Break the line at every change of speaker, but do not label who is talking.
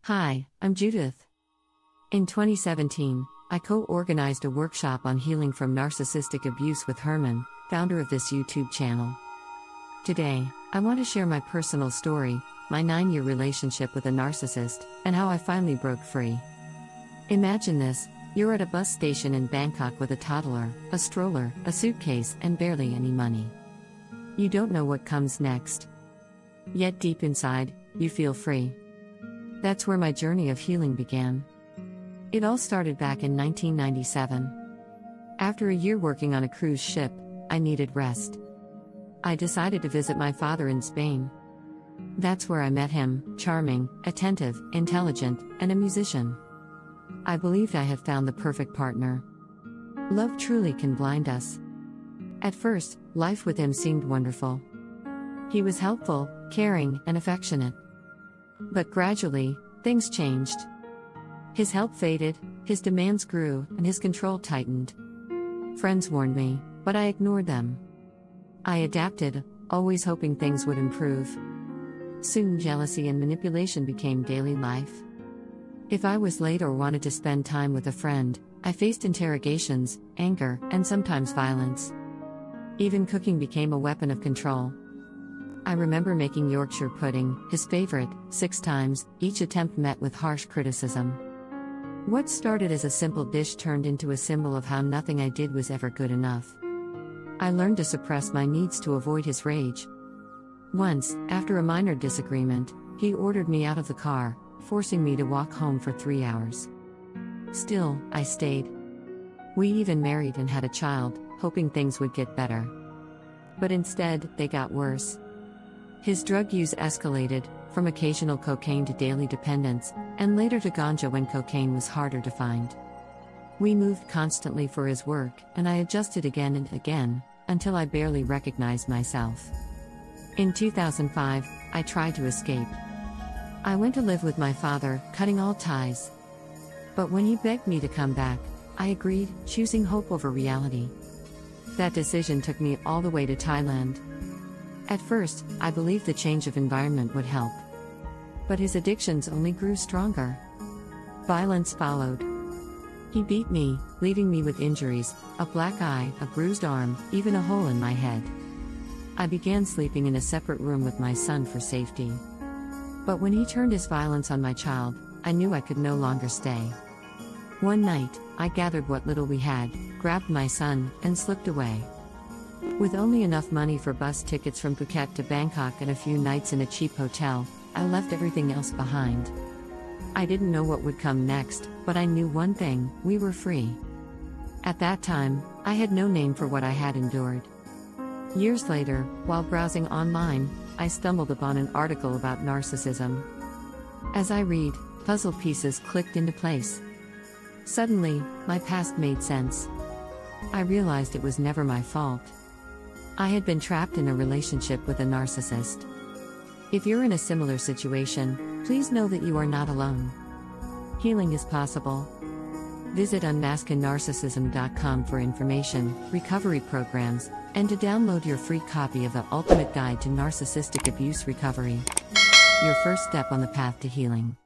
Hi, I'm Judith. In 2017, I co-organized a workshop on healing from narcissistic abuse with Herman, founder of this YouTube channel. Today, I want to share my personal story, my 9-year relationship with a narcissist, and how I finally broke free. Imagine this: you're at a bus station in Bangkok with a toddler, a stroller, a suitcase, and barely any money. You don't know what comes next. Yet deep inside, you feel free. That's where my journey of healing began. It all started back in 1997. After a year working on a cruise ship, I needed rest. I decided to visit my father in Spain. That's where I met him, charming, attentive, intelligent, and a musician. I believed I had found the perfect partner. Love truly can blind us. At first, life with him seemed wonderful. He was helpful, caring, and affectionate. But gradually, things changed. His help faded, his demands grew, and his control tightened. Friends warned me, but I ignored them. I adapted, always hoping things would improve. Soon jealousy and manipulation became daily life. If I was late or wanted to spend time with a friend, I faced interrogations, anger, and sometimes violence. Even cooking became a weapon of control. I remember making Yorkshire pudding, his favorite, 6 times, each attempt met with harsh criticism. What started as a simple dish turned into a symbol of how nothing I did was ever good enough. I learned to suppress my needs to avoid his rage. Once, after a minor disagreement, he ordered me out of the car, forcing me to walk home for 3 hours. Still, I stayed. We even married and had a child, hoping things would get better. But instead, they got worse. His drug use escalated, from occasional cocaine to daily dependence, and later to ganja when cocaine was harder to find. We moved constantly for his work, and I adjusted again and again, until I barely recognized myself. In 2005, I tried to escape. I went to live with my father, cutting all ties. But when he begged me to come back, I agreed, choosing hope over reality. That decision took me all the way to Thailand. At first, I believed the change of environment would help. But his addictions only grew stronger. Violence followed. He beat me, leaving me with injuries, a black eye, a bruised arm, even a hole in my head. I began sleeping in a separate room with my son for safety. But when he turned his violence on my child, I knew I could no longer stay. One night, I gathered what little we had, grabbed my son, and slipped away. With only enough money for bus tickets from Phuket to Bangkok and a few nights in a cheap hotel, I left everything else behind. I didn't know what would come next, but I knew one thing: we were free. At that time, I had no name for what I had endured. Years later, while browsing online, I stumbled upon an article about narcissism. As I read, puzzle pieces clicked into place. Suddenly, my past made sense. I realized it was never my fault. I had been trapped in a relationship with a narcissist. If you're in a similar situation, please know that you are not alone. Healing is possible. Visit unmaskednarcissism.com for information, recovery programs, and to download your free copy of the Ultimate Guide to Narcissistic Abuse Recovery. Your first step on the path to healing.